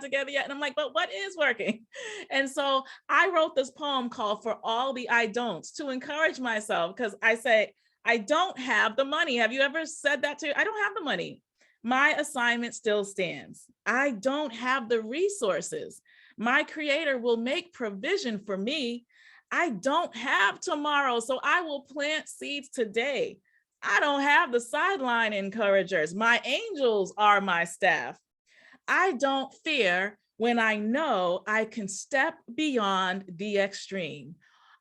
not together yet. And I'm like, but what is working? And so I wrote this poem called For All the I Don'ts to encourage myself, because I say, I don't have the money. Have you ever said that to? I don't have the money. My assignment still stands. I don't have the resources. My creator will make provision for me. I don't have tomorrow, so I will plant seeds today. I don't have the sideline encouragers. My angels are my staff. I don't fear when I know I can step beyond the extreme.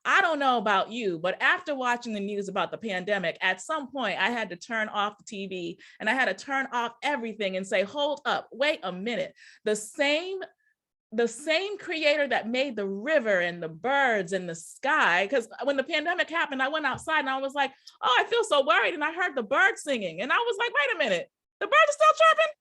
I don't know about you, but after watching the news about the pandemic, at some point I had to turn off the TV and I had to turn off everything and say, hold up, wait a minute. The same creator that made the river and the birds and the sky, because when the pandemic happened, I went outside and I was like, oh, I feel so worried. And I heard the birds singing and I was like, wait a minute, the birds are still chirping?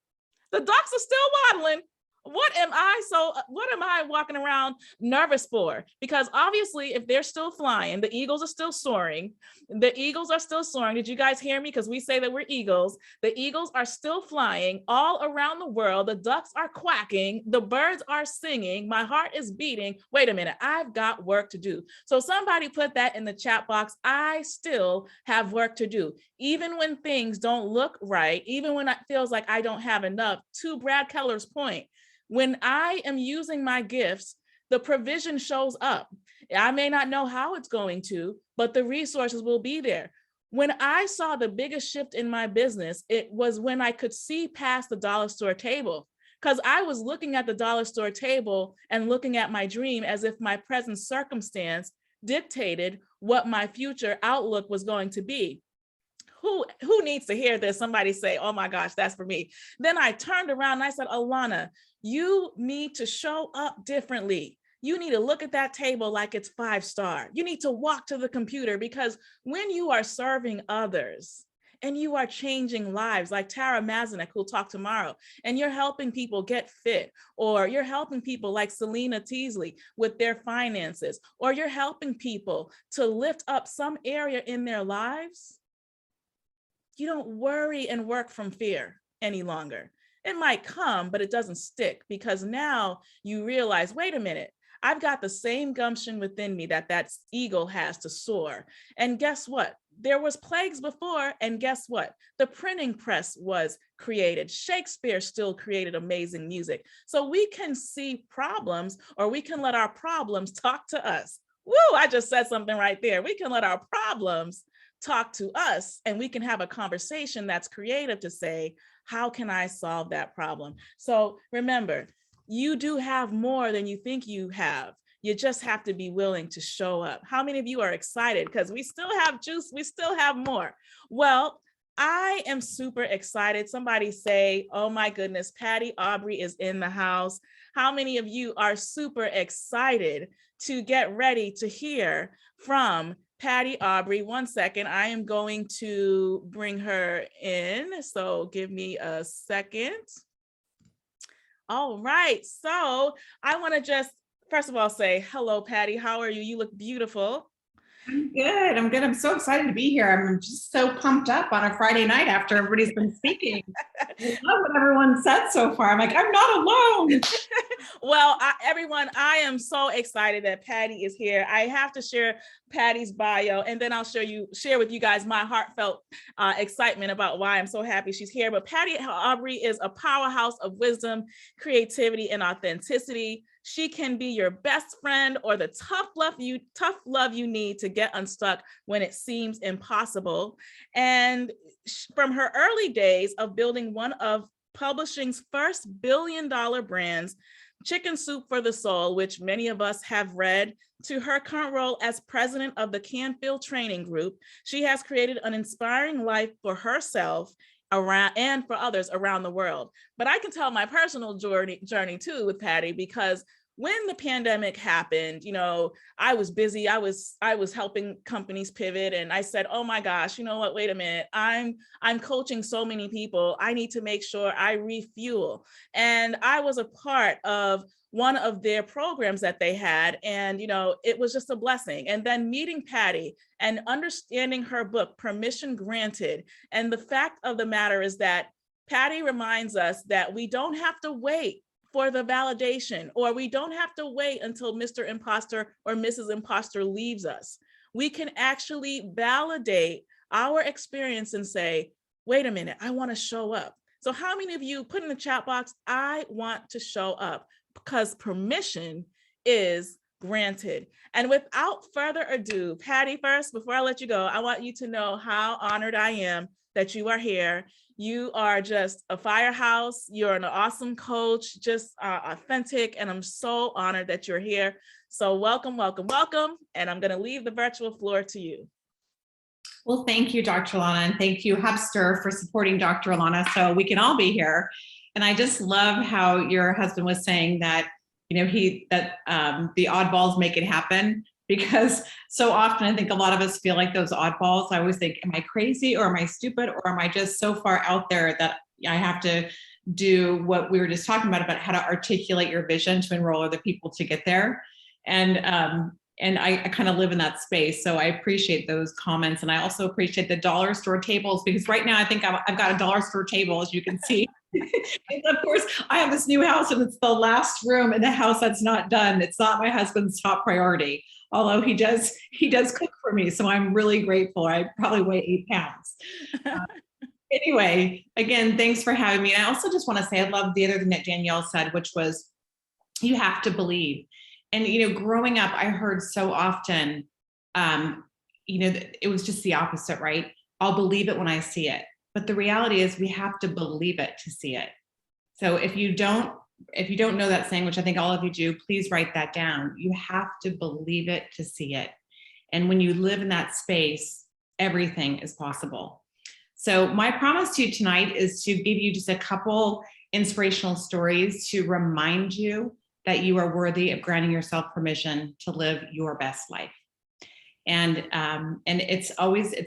The ducks are still waddling. What am I walking around nervous for? Because obviously, if they're still flying, the eagles are still soaring. The eagles are still soaring. Did you guys hear me? Because we say that we're eagles. The eagles are still flying all around the world. The ducks are quacking. The birds are singing. My heart is beating. Wait a minute, I've got work to do. So somebody put that in the chat box. I still have work to do. Even when things don't look right, even when it feels like I don't have enough, to Brad Keller's point, when I am using my gifts, the provision shows up. I may not know how it's going to, but the resources will be there. When I saw the biggest shift in my business, it was when I could see past the dollar store table, because I was looking at the dollar store table and looking at my dream as if my present circumstance dictated what my future outlook was going to be. Who needs to hear this? Somebody say, oh my gosh, that's for me. Then I turned around and I said, Allana, you need to show up differently. You need to look at that table like it's 5-star. You need to walk to the computer, because when you are serving others and you are changing lives, like Tara Mazanek, who'll talk tomorrow, and you're helping people get fit, or you're helping people like Selena Teasley with their finances, or you're helping people to lift up some area in their lives, you don't worry and work from fear any longer. It might come, but it doesn't stick, because now you realize, wait a minute, I've got the same gumption within me that eagle has to soar. And guess what? There was plagues before, and guess what? The printing press was created. Shakespeare still created amazing music. So we can see problems, or we can let our problems talk to us. Woo, I just said something right there. We can let our problems talk to us, and we can have a conversation that's creative to say, how can I solve that problem? So remember, you do have more than you think you have. You just have to be willing to show up. How many of you are excited? Because we still have juice, we still have more. Well, I am super excited. Somebody say, oh my goodness, Patty Aubery is in the house. How many of you are super excited to get ready to hear from Patty Aubery? 1 second, I am going to bring her in. So give me a second. All right, so I want to just, first of all, say hello, Patty. How are you? You look beautiful. I'm good. I'm good. I'm so excited to be here. I'm just so pumped up on a Friday night after everybody's been speaking. I love what everyone said so far. I'm like, I'm not alone. Well, everyone, I am so excited that Patty is here. I have to share Patty's bio, and then I'll share with you guys my heartfelt excitement about why I'm so happy she's here. But Patty Aubery is a powerhouse of wisdom, creativity, and authenticity. She can be your best friend, or the tough love you need to get unstuck when it seems impossible. And from her early days of building one of publishing's first billion-dollar brands, Chicken Soup for the Soul, which many of us have read, to her current role as president of the Canfield Training Group, she has created an inspiring life for herself around and for others around the world. But I can tell my personal journey too with Patty, because when the pandemic happened, you know, I was busy. I was helping companies pivot, and I said, oh my gosh, you know what? Wait a minute. I'm coaching so many people. I need to make sure I refuel. And I was a part of one of their programs that they had, and you know, it was just a blessing. And then meeting Patty and understanding her book, Permission Granted. And the fact of the matter is that Patty reminds us that we don't have to wait for the validation, or we don't have to wait until Mr. Imposter or Mrs. Imposter leaves us. We can actually validate our experience and say, wait a minute, I want to show up. So how many of you put in the chat box, I want to show up, because permission is granted. And without further ado, Patty, first, before I let you go, I want you to know how honored I am that you are here. You are just a firehouse. You're an awesome coach, just authentic. And I'm so honored that you're here. So welcome, welcome, welcome. And I'm going to leave the virtual floor to you. Well, thank you, Dr. Allana, and thank you, Hubster, for supporting Dr. Allana so we can all be here. And I just love how your husband was saying that, you know, the oddballs make it happen, because so often I think a lot of us feel like those oddballs. I always think, am I crazy, or am I stupid, or am I just so far out there that I have to do what we were just talking about how to articulate your vision to enroll other people to get there. And I kind of live in that space. So I appreciate those comments. And I also appreciate the dollar store tables, because right now I think I've got a dollar store table, as you can see. And of course, I have this new house, and it's the last room in the house that's not done. It's not my husband's top priority, although he does cook for me. So I'm really grateful. I probably weigh 8 pounds. Anyway, again, thanks for having me. And I also just want to say, I love the other thing that Danielle said, which was, you have to believe. And, you know, growing up, I heard so often, you know, it was just the opposite, right? I'll believe it when I see it. But the reality is, we have to believe it to see it. So if you don't know that saying, which I think all of you do, please write that down. You have to believe it to see it. And when you live in that space, everything is possible. So my promise to you tonight is to give you just a couple inspirational stories to remind you that you are worthy of granting yourself permission to live your best life. And it's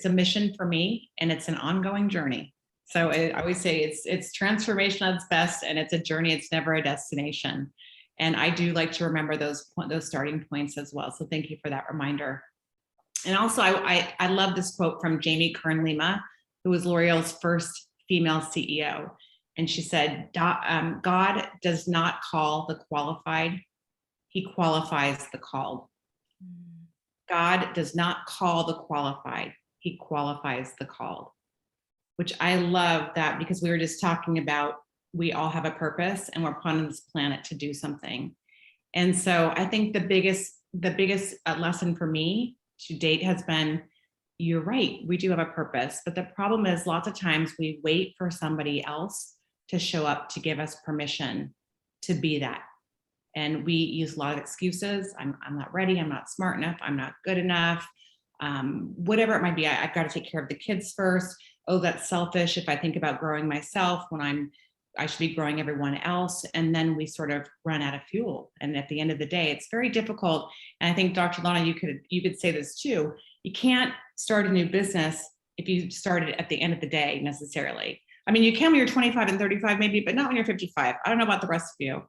a mission for me, and it's an ongoing journey. So I always say it's transformation at its best, and it's a journey. It's never a destination. And I do like to remember those starting points as well. So thank you for that reminder. And also, I love this quote from Jamie Kern-Lima, who was L'Oreal's first female CEO. And she said, God does not call the qualified, he qualifies the called. God does not call the qualified, he qualifies the called. Which I love that, because we were just talking about, we all have a purpose and we're put on this planet to do something. And so I think the biggest lesson for me to date has been, you're right, we do have a purpose. But the problem is, lots of times we wait for somebody else to show up to give us permission to be that. And we use a lot of excuses. I'm not ready. I'm not smart enough. I'm not good enough. Whatever it might be, I've got to take care of the kids first. Oh, that's selfish. If I think about growing myself when I should be growing everyone else. And then we sort of run out of fuel. And at the end of the day, it's very difficult. And I think, Dr. Allana, you could say this too. You can't start a new business if you started at the end of the day necessarily. I mean, you can when you're 25 and 35 maybe, but not when you're 55. I don't know about the rest of you.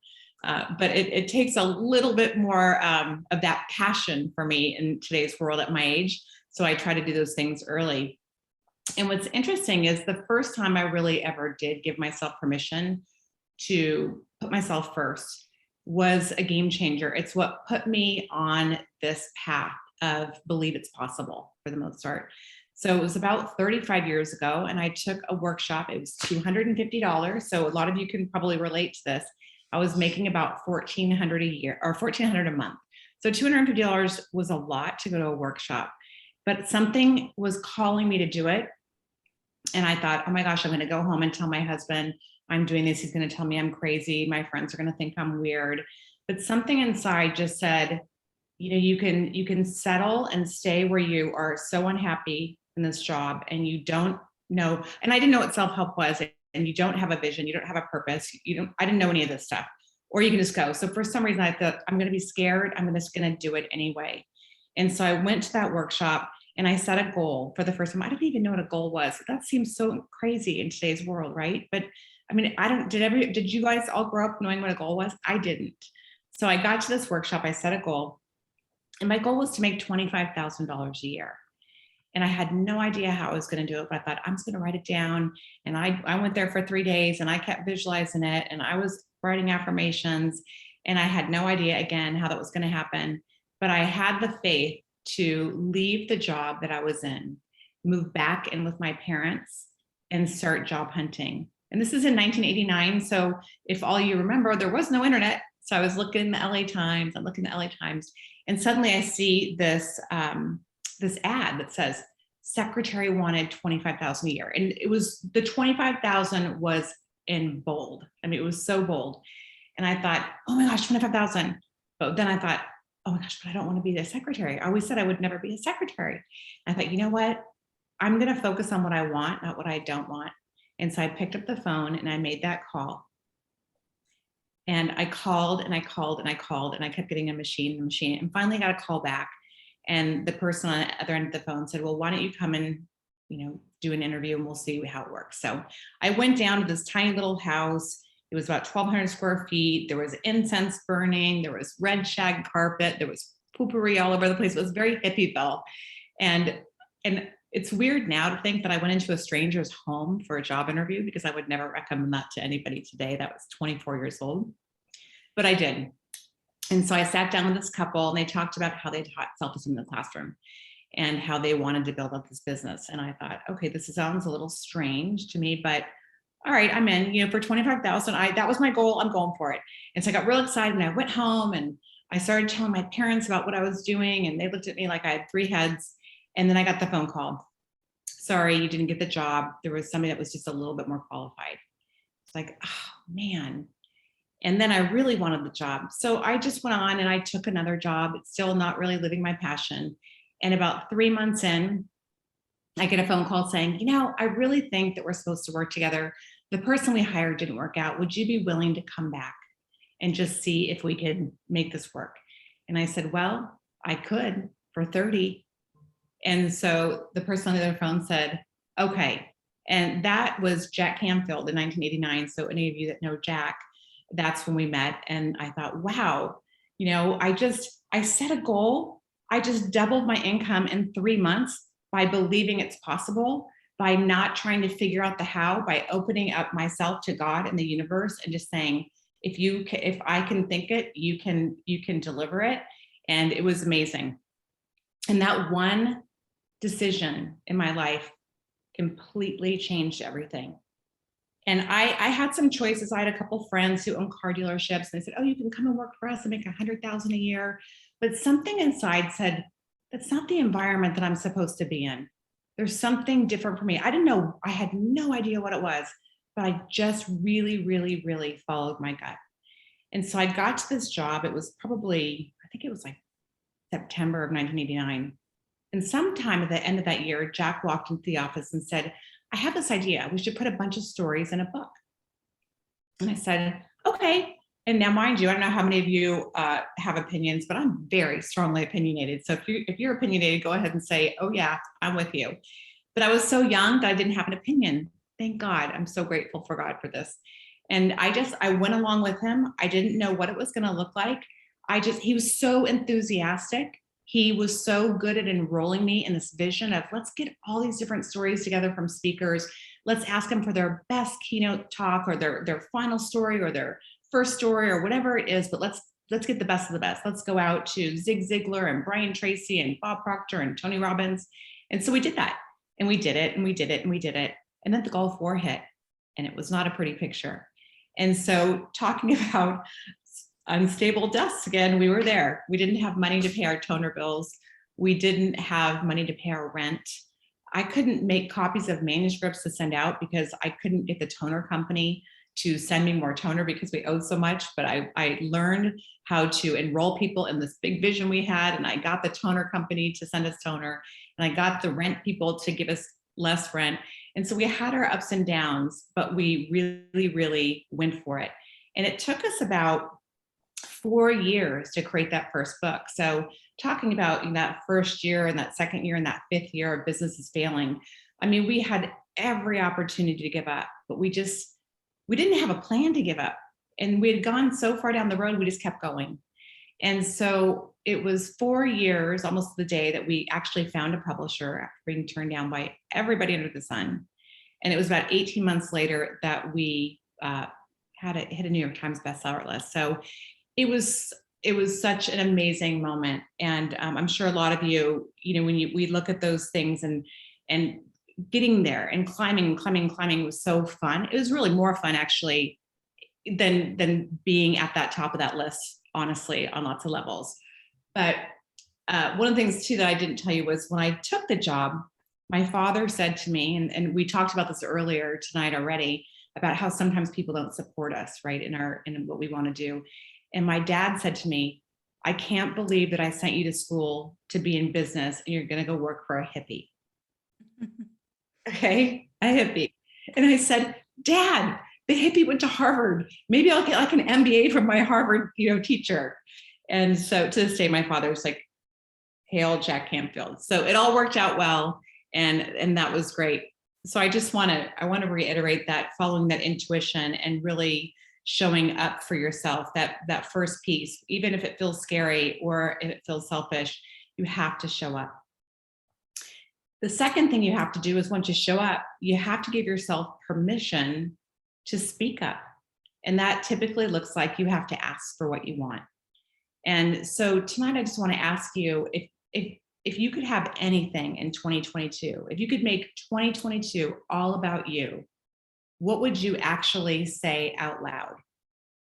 But it takes a little bit more of that passion for me in today's world at my age. So I try to do those things early. And what's interesting is, the first time I really ever did give myself permission to put myself first was a game changer. It's what put me on this path of believe it's possible, for the most part. So it was about 35 years ago, and I took a workshop. It was $250. So a lot of you can probably relate to this. I was making about $1,400 a year, or $1,400 a month. So $250 was a lot to go to a workshop, but something was calling me to do it. And I thought, oh my gosh, I'm going to go home and tell my husband I'm doing this. He's going to tell me I'm crazy. My friends are going to think I'm weird. But something inside just said, you know, you can settle and stay where you are so unhappy in this job, and you don't know. And I didn't know what self-help was. And you don't have a vision, you don't have a purpose, I didn't know any of this stuff. Or you can just go. So for some reason I thought, I'm going to be scared, I'm just going to do it anyway. And so I went to that workshop, and I set a goal for the first time. I didn't even know what a goal was. That seems so crazy in today's world, right? But I mean, did you guys all grow up knowing what a goal was? I didn't. So I got to this workshop, I set a goal, and my goal was to make $25,000 a year. And I had no idea how I was going to do it, but I thought, I'm just going to write it down. And I went there for 3 days, and I kept visualizing it. And I was writing affirmations. And I had no idea, again, how that was going to happen. But I had the faith to leave the job that I was in, move back in with my parents, and start job hunting. And this is in 1989. So if all you remember, there was no internet. So I was looking in the LA Times, I'm looking at the LA Times, and suddenly I see this, this ad that says, secretary wanted 25,000 a year. And it was, the 25,000 was in bold. I mean, it was so bold. And I thought, oh my gosh, 25,000. But then I thought, oh my gosh, but I don't want to be the secretary. I always said I would never be a secretary. And I thought, you know what? I'm going to focus on what I want, not what I don't want. And so I picked up the phone and I made that call. And I called and I called and I called and I kept getting a machine, and finally got a call back. And the person on the other end of the phone said, well, why don't you come and, do an interview and we'll see how it works. So I went down to this tiny little house. It was about 1,200 square feet. There was incense burning. There was red shag carpet. There was poopery all over the place. It was very hippieville. And it's weird now to think that I went into a stranger's home for a job interview, because I would never recommend that to anybody today. That was 24 years old, but I did. And so I sat down with this couple and they talked about how they taught self-esteem in the classroom and how they wanted to build up this business. And I thought, okay, this sounds a little strange to me, but all right, I'm in, for 25,000, that was my goal. I'm going for it. And so I got real excited and I went home and I started telling my parents about what I was doing. And they looked at me like I had three heads. And then I got the phone call. Sorry, you didn't get the job. There was somebody that was just a little bit more qualified. It's like, oh man. And then I really wanted the job. So I just went on and I took another job. It's still not really living my passion. And about 3 months in, I get a phone call saying, I really think that we're supposed to work together. The person we hired didn't work out. Would you be willing to come back and just see if we could make this work? And I said, well, I could for 30. And so the person on the other phone said, okay. And that was Jack Canfield in 1989. So any of you that know Jack, that's when we met. And I thought, wow, I set a goal. I just doubled my income in 3 months by believing it's possible, by not trying to figure out the how, by opening up myself to God and the universe and just saying, if I can think it, you can deliver it. And it was amazing. And that one decision in my life completely changed everything. And I had some choices. I had a couple friends who own car dealerships, and they said, oh, you can come and work for us and make 100,000 a year. But something inside said, that's not the environment that I'm supposed to be in. There's something different for me. I didn't know, I had no idea what it was, but I just really, really, really followed my gut. And so I got to this job. It was probably, I think it was like September of 1989. And sometime at the end of that year, Jack walked into the office and said, I have this idea. We should put a bunch of stories in a book. And I said, okay. And now, mind you, I don't know how many of you have opinions, but I'm very strongly opinionated. So if you're opinionated, go ahead and say, oh yeah, I'm with you. But I was so young that I didn't have an opinion. Thank God. I'm so grateful for God for this. And I went along with him. I didn't know what it was going to look like. He was so enthusiastic. He was so good at enrolling me in this vision of, let's get all these different stories together from speakers. Let's ask them for their best keynote talk or their final story or their first story or whatever it is, but let's get the best of the best. Let's go out to Zig Ziglar and Brian Tracy and Bob Proctor and Tony Robbins. And so we did that, and we did it, and we did it, and we did it. And then the Gulf War hit, and it was not a pretty picture. And so talking about unstable desks again, we were there. We didn't have money to pay our toner bills. We didn't have money to pay our rent. I couldn't make copies of manuscripts to send out because I couldn't get the toner company to send me more toner because we owed so much. But I learned how to enroll people in this big vision we had. And I got the toner company to send us toner. And I got the rent people to give us less rent. And so we had our ups and downs, but we really, really went for it. And it took us about 4 years to create that first book. So talking about that first year and that second year and that fifth year of business is failing. I mean, we had every opportunity to give up, but we didn't have a plan to give up. And we had gone so far down the road, we just kept going. And so it was 4 years, almost the day, that we actually found a publisher after being turned down by everybody under the sun. And it was about 18 months later that we had it hit a New York Times bestseller list. So it was it was such an amazing moment, and I'm sure a lot of you, when we look at those things and getting there and climbing was so fun. It was really more fun actually than being at that top of that list, honestly, on lots of levels. But one of the things too that I didn't tell you was when I took the job, my father said to me, and we talked about this earlier tonight already, about how sometimes people don't support us, right, in what we want to do. And my dad said to me, I can't believe that I sent you to school to be in business and you're going to go work for a hippie. Okay, a hippie. And I said, Dad, the hippie went to Harvard. Maybe I'll get like an MBA from my Harvard, teacher. And so to this day, my father's like, hail Jack Canfield. So it all worked out well, and that was great. So I want to reiterate that, following that intuition and really showing up for yourself, that first piece, even if it feels scary or if it feels selfish, you have to show up. The second thing you have to do is, once you show up, you have to give yourself permission to speak up. And that typically looks like you have to ask for what you want. And so tonight, I just want to ask you, if you could have anything in 2022, if you could make 2022 all about you, what would you actually say out loud?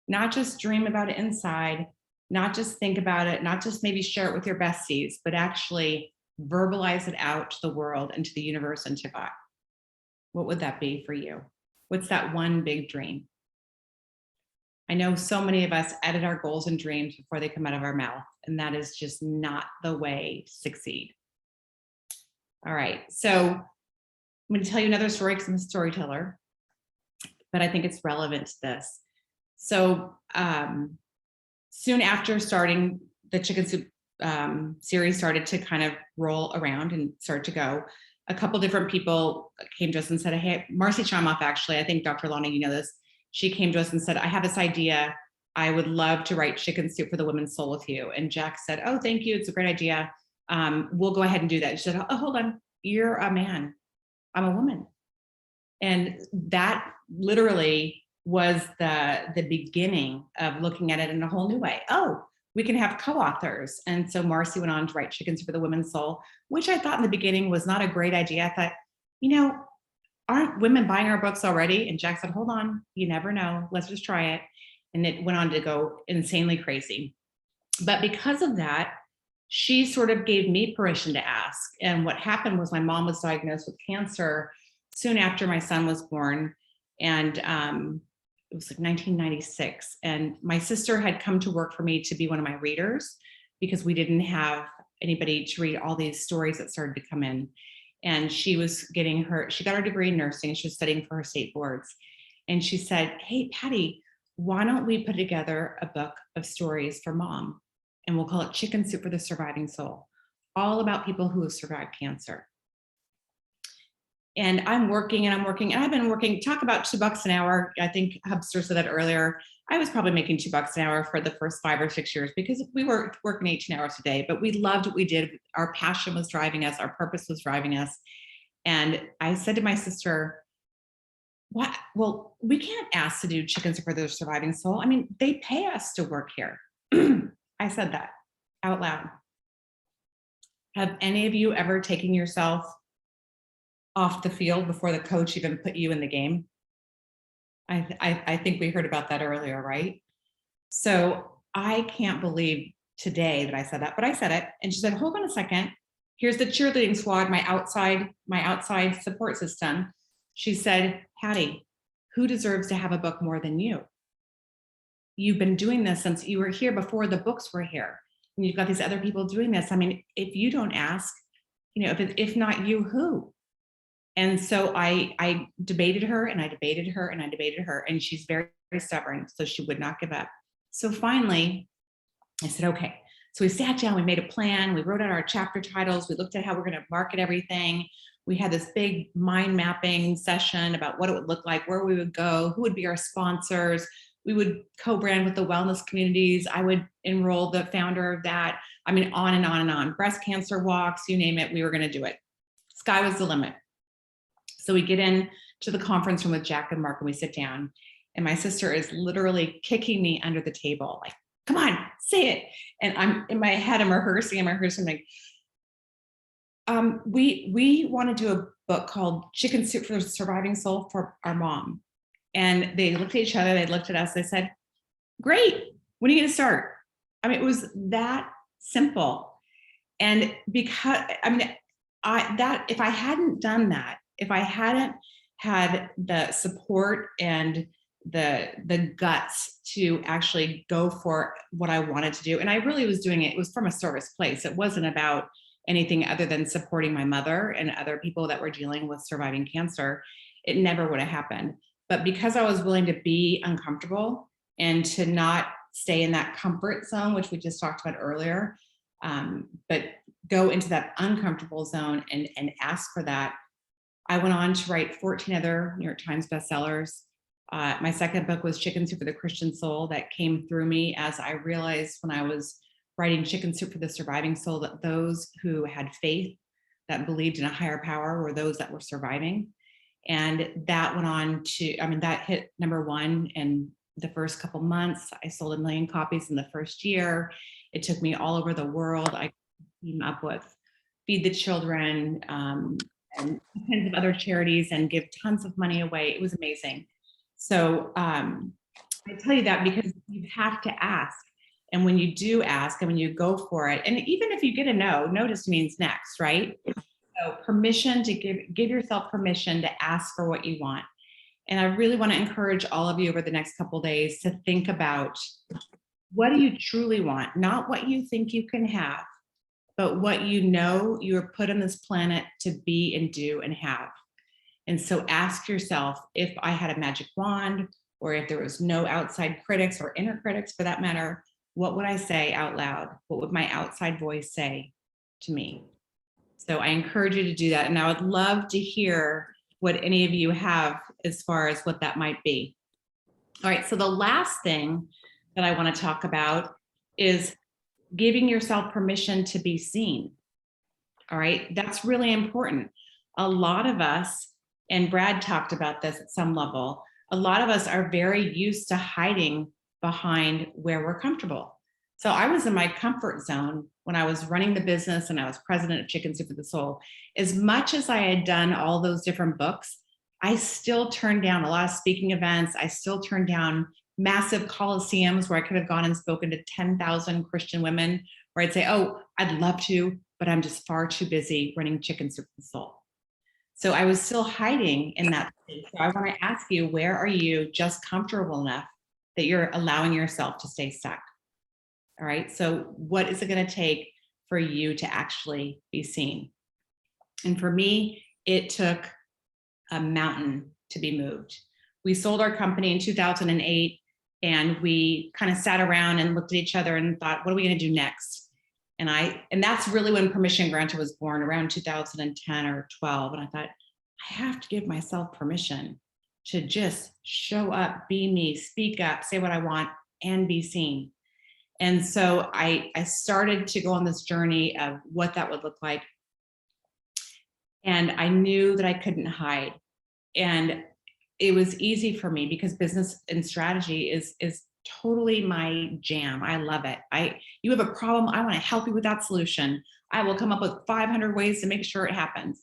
Not just dream about it inside, not just think about it, not just maybe share it with your besties, but actually verbalize it out to the world and to the universe and to God. What would that be for you? What's that one big dream? I know so many of us edit our goals and dreams before they come out of our mouth, and that is just not the way to succeed. All right, so I'm going to tell you another story because I'm a storyteller, but I think it's relevant to this. So soon after starting the Chicken Soup series started to kind of roll around and start to go, a couple different people came to us and said, hey, Marcy Chamoff, actually, I think Dr. Allana, you know this, she came to us and said, I have this idea. I would love to write Chicken Soup for the Women's Soul with you. And Jack said, oh, thank you. It's a great idea. We'll go ahead and do that. She said, oh, hold on. You're a man. I'm a woman. And that literally was the beginning of looking at it in a whole new way. Oh, we can have co-authors. And so Marcy went on to write Chicken Soup for the Women's Soul, which I thought in the beginning was not a great idea. I thought, aren't women buying our books already? And Jack said, hold on, you never know. Let's just try it. And it went on to go insanely crazy. But because of that, she sort of gave me permission to ask. And what happened was my mom was diagnosed with cancer soon after my son was born. And it was like 1996. And my sister had come to work for me to be one of my readers because we didn't have anybody to read all these stories that started to come in. And she got her degree in nursing. She was studying for her state boards. And she said, hey, Patty, why don't we put together a book of stories for mom? And we'll call it Chicken Soup for the Surviving Soul, all about people who have survived cancer. And I'm working, and I've been working, talk about $2 an hour. I think Hubster said that earlier. I was probably making $2 an hour for the first 5 or 6 years because we were working 18 hours a day, but we loved what we did. Our passion was driving us. Our purpose was driving us. And I said to my sister, what? Well, we can't ask to do Chicken Soup for the Surviving Soul. I mean, they pay us to work here. I said that out loud. Have any of you ever taken yourself off the field before the coach even put you in the game? I think we heard about that earlier, right? So I can't believe today that I said that, but I said it. And she said, hold on a second. Here's the cheerleading squad, my outside support system. She said, Patty, who deserves to have a book more than you? You've been doing this since you were here before the books were here. And you've got these other people doing this. I mean, if you don't ask, if not you, who? And so I debated her and I debated her and I debated her, and she's very, very stubborn, so she would not give up. So finally, I said, okay. So we sat down, we made a plan, we wrote out our chapter titles, we looked at how we're going to market everything. We had this big mind mapping session about what it would look like, where we would go, who would be our sponsors. We would co-brand with the wellness communities. I would enroll the founder of that. I mean, on and on and on. Breast cancer walks, you name it, we were going to do it. Sky was the limit. So we get in to the conference room with Jack and Mark and we sit down And my sister is literally kicking me under the table, like, come on, say it. And I'm in my head, I'm rehearsing, like, we want to do a book called Chicken Soup for the Surviving Soul for our mom. And they looked at each other, they looked at us, they said, great, when are you going to start? I mean, it was that simple. And because, I mean, if I hadn't done that, if I hadn't had the support and the guts to actually go for what I wanted to do, and I really was doing it, it was from a service place. It wasn't about anything other than supporting my mother and other people that were dealing with surviving cancer. It never would have happened. But because I was willing to be uncomfortable and to not stay in that comfort zone, which we just talked about earlier, but go into that uncomfortable zone and ask for that, I went on to write 14 other New York Times bestsellers. My second book was Chicken Soup for the Christian Soul, that came through me as I realized when I was writing Chicken Soup for the Surviving Soul that those who had faith, that believed in a higher power, were those that were surviving. And that went on to, I mean, that hit #1 in the first couple months. I sold 1 million copies in the first year. It took me all over the world. I came up with Feed the Children and kinds of other charities and give tons of money away. It was amazing. So I tell you that because you have to ask. And when you do ask and when you go for it, and even if you get a no, no just means next, right? So permission to give yourself permission to ask for what you want. And I really want to encourage all of you over the next couple of days to think about, what do you truly want? Not what you think you can have, but what you know you are put on this planet to be and do and have. And so ask yourself, if I had a magic wand, or if there was no outside critics or inner critics for that matter, what would I say out loud? What would my outside voice say to me? So I encourage you to do that. And I would love to hear what any of you have as far as what that might be. All right, so the last thing that I want to talk about is giving yourself permission to be seen. All right, that's really important. A lot of us, and Brad talked about this at some level, a lot of us are very used to hiding behind where we're comfortable. So I was in my comfort zone when I was running the business and I was president of Chicken Soup for the Soul. As much as I had done all those different books, I still turned down a lot of speaking events. I still turned down massive coliseums where I could have gone and spoken to 10,000 Christian women, where I'd say, oh, I'd love to, but I'm just far too busy running Chicken Soup for the Soul. So I was still hiding in that space. So I want to ask you, where are you just comfortable enough that you're allowing yourself to stay stuck? All right, so what is it going to take for you to actually be seen? And for me, it took a mountain to be moved. We sold our company in 2008, and we kind of sat around and looked at each other and thought, what are we going to do next? And that's really when Permission Granted was born, around 2010 or 12. And I thought, I have to give myself permission to just show up, be me, speak up, say what I want, and be seen. And so I started to go on this journey of what that would look like. And I knew that I couldn't hide. And it was easy for me because business and strategy is totally my jam. I love it. You have a problem, I want to help you with that solution. I will come up with 500 ways to make sure it happens.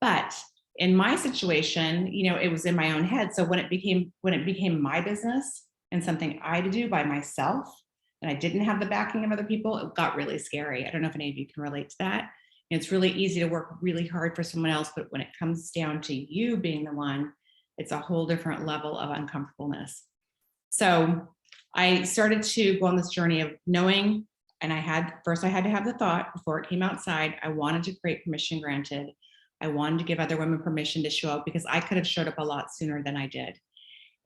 But in my situation, it was in my own head. So when it became my business and something I had to do by myself, and I didn't have the backing of other people, it got really scary. I don't know if any of you can relate to that. It's really easy to work really hard for someone else, but when it comes down to you being the one, it's a whole different level of uncomfortableness. So I started to go on this journey of knowing, and I had to have the thought before it came outside. I wanted to create Permission Granted. I wanted to give other women permission to show up because I could have showed up a lot sooner than I did.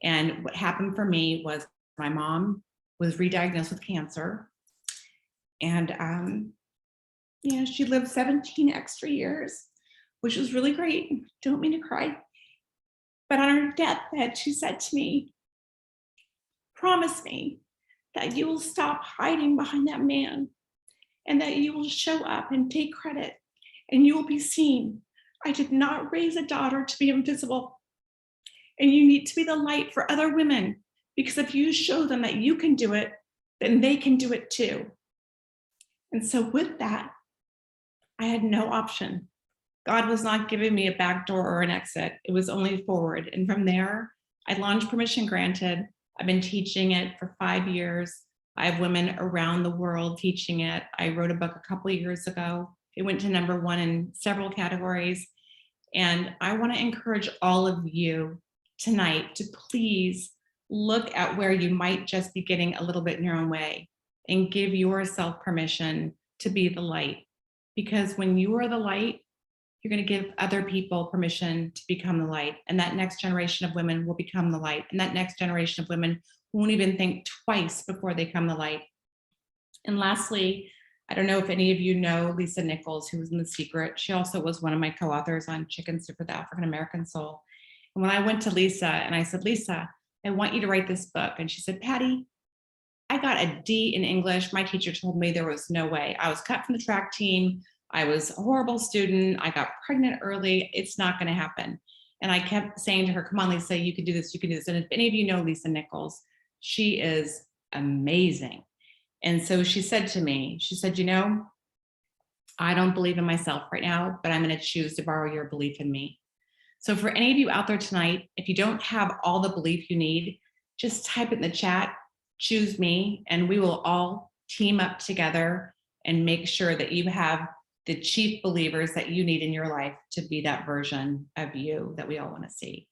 And what happened for me was my mom was re-diagnosed with cancer. And she lived 17 extra years, which was really great. Don't mean to cry. But on her deathbed, she said to me, promise me that you will stop hiding behind that man and that you will show up and take credit and you will be seen. I did not raise a daughter to be invisible. And you need to be the light for other women Because if you show them that you can do it, then they can do it too. And so with that, I had no option. God was not giving me a back door or an exit. It was only forward. And from there, I launched Permission Granted. I've been teaching it for 5 years. I have women around the world teaching it. I wrote a book a couple of years ago. It went to #1 in several categories. And I want to encourage all of you tonight to please look at where you might just be getting a little bit in your own way and give yourself permission to be the light. Because when you are the light, you're going to give other people permission to become the light. And that next generation of women will become the light. And that next generation of women won't even think twice before they come the light. And lastly, I don't know if any of you know Lisa Nichols, who was in The Secret. She also was one of my co-authors on Chicken Soup for the African American Soul. And when I went to Lisa and I said, Lisa, I want you to write this book. And she said, Patty, I got a D in English. My teacher told me there was no way. I was cut from the track team. I was a horrible student. I got pregnant early. It's not going to happen. And I kept saying to her, come on, Lisa, you can do this. You can do this. And if any of you know Lisa Nichols, she is amazing. And so she said to me, she said, you know, I don't believe in myself right now, but I'm going to choose to borrow your belief in me. So for any of you out there tonight, if you don't have all the belief you need, just type it in the chat, choose me, and we will all team up together and make sure that you have the chief believers that you need in your life to be that version of you that we all want to see.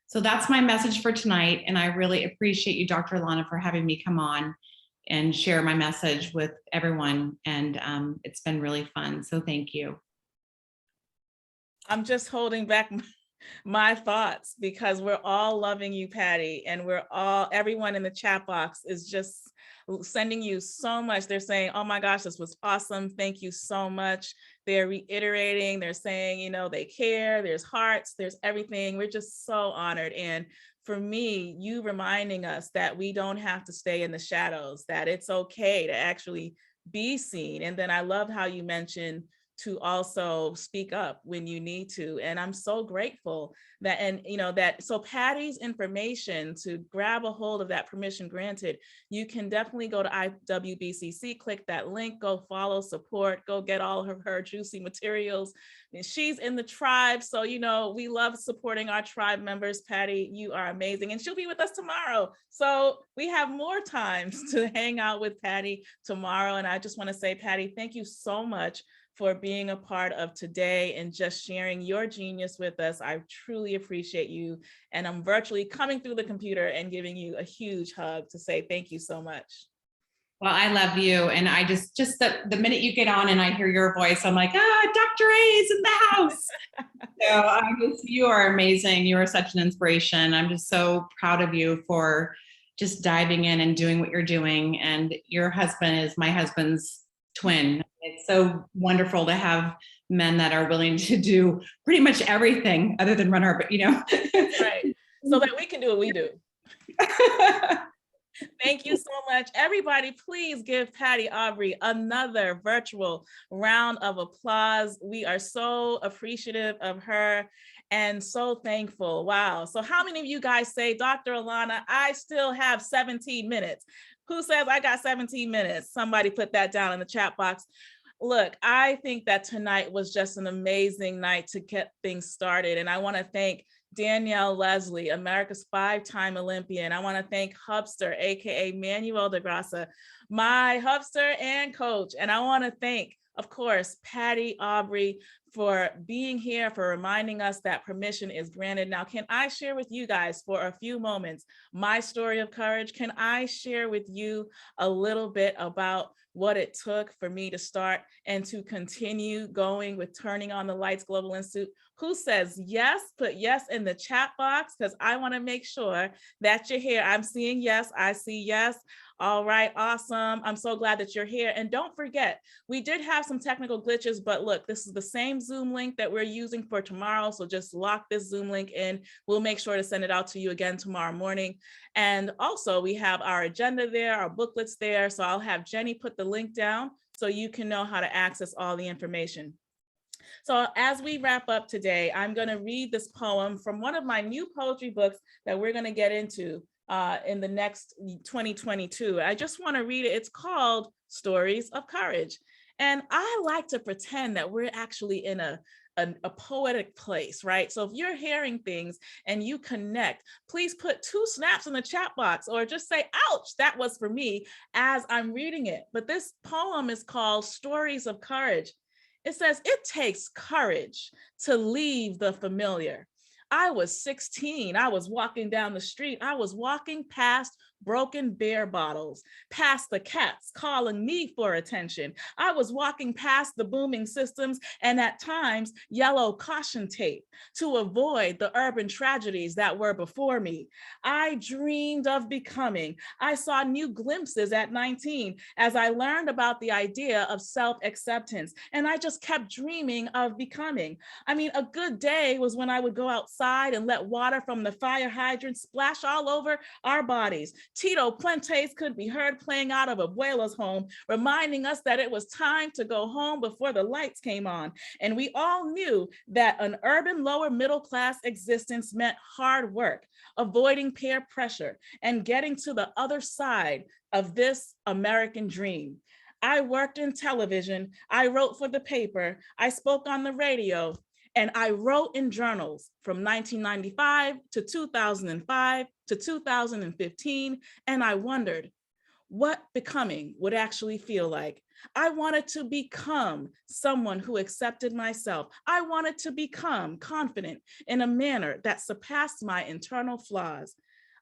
So that's my message for tonight. And I really appreciate you, Dr. Allana, for having me come on and share my message with everyone. And it's been really fun. So thank you. I'm just holding back my thoughts because we're all loving you, Patty, and everyone in the chat box is just sending you so much. They're saying, oh my gosh, this was awesome. Thank you so much. They're reiterating, they're saying, you know, they care, there's hearts, there's everything. We're just so honored. And for me, you reminding us that we don't have to stay in the shadows, that it's okay to actually be seen. And then I love how you mentioned to also speak up when you need to. And I'm so grateful that, and you know, that, so Patty's information to grab a hold of that Permission Granted, you can definitely go to IWBCC, click that link, go follow, support, go get all of her juicy materials. And she's in the tribe. So, you know, we love supporting our tribe members. Patty, you are amazing. And she'll be with us tomorrow. So we have more times to hang out with Patty tomorrow. And I just want to say, Patty, thank you so much for being a part of today and just sharing your genius with us. I truly appreciate you. And I'm virtually coming through the computer and giving you a huge hug to say thank you so much. Well, I love you. And I just the minute you get on and I hear your voice, I'm like, Dr. A is in the house. So you are amazing. You are such an inspiration. I'm just so proud of you for just diving in and doing what you're doing. And your husband is my husband's twin. It's so wonderful to have men that are willing to do pretty much everything other than run our, but you know. Right. So that we can do what we do. Thank you so much. Everybody, please give Patty Aubery another virtual round of applause. We are so appreciative of her and so thankful. Wow. So how many of you guys say, Dr. Allana, I still have 17 minutes? Who says I got 17 minutes? Somebody put that down in the chat box. Look, I think that tonight was just an amazing night to get things started. And I want to thank Danielle Leslie, America's 5-time Olympian. I want to thank Hubster, AKA Manuel de Grassa, my Hubster and coach. And I want to thank, of course, Patty Aubery for being here, for reminding us that permission is granted. Now, can I share with you guys for a few moments my story of courage? Can I share with you a little bit about what it took for me to start and to continue going with Turning on the Lights Global Institute? Who says yes? Put yes in the chat box because I want to make sure that you're here. I'm seeing yes. I see yes. All right, awesome. I'm so glad that you're here. And don't forget, we did have some technical glitches, but look, this is the same Zoom link that we're using for tomorrow. So just lock this Zoom link in. We'll make sure to send it out to you again tomorrow morning. And also we have our agenda there, our booklets there. So I'll have Jenny put the link down so you can know how to access all the information. So as we wrap up today, I'm going to read this poem from one of my new poetry books that we're going to get into. in the next 2022. I just want to read it. It's called Stories of Courage. And I like to pretend that we're actually in a poetic place, right? So if you're hearing things and you connect, please put 2 snaps in the chat box or just say, ouch, that was for me as I'm reading it. But this poem is called Stories of Courage. It says, it takes courage to leave the familiar. I was 16. I was walking down the street. I was walking past broken beer bottles, past the cats calling me for attention. I was walking past the booming systems and at times yellow caution tape to avoid the urban tragedies that were before me. I dreamed of becoming. I saw new glimpses at 19 as I learned about the idea of self-acceptance, and I just kept dreaming of becoming. I mean, a good day was when I would go outside and let water from the fire hydrant splash all over our bodies. Tito Puentes could be heard playing out of Abuela's home, reminding us that it was time to go home before the lights came on. And we all knew that an urban lower middle class existence meant hard work, avoiding peer pressure, and getting to the other side of this American dream. I worked in television, I wrote for the paper, I spoke on the radio, and I wrote in journals from 1995 to 2005 to 2015, and I wondered what becoming would actually feel like. I wanted to become someone who accepted myself. I wanted to become confident in a manner that surpassed my internal flaws.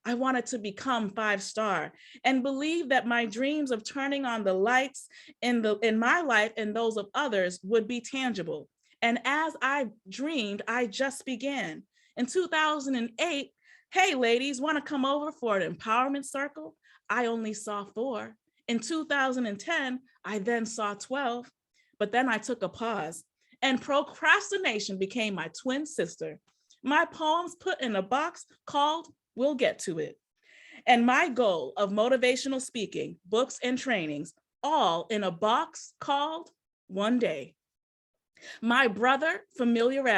I wanted to become 5-star and believe that my dreams of turning on the lights in my life and those of others would be tangible. And as I dreamed, I just began. In 2008, hey ladies, want to come over for an empowerment circle? I only saw 4. In 2010, I then saw 12, but then I took a pause and procrastination became my twin sister. My poems put in a box called We'll Get to It. And my goal of motivational speaking, books and trainings, all in a box called One Day. My brother, familiarity.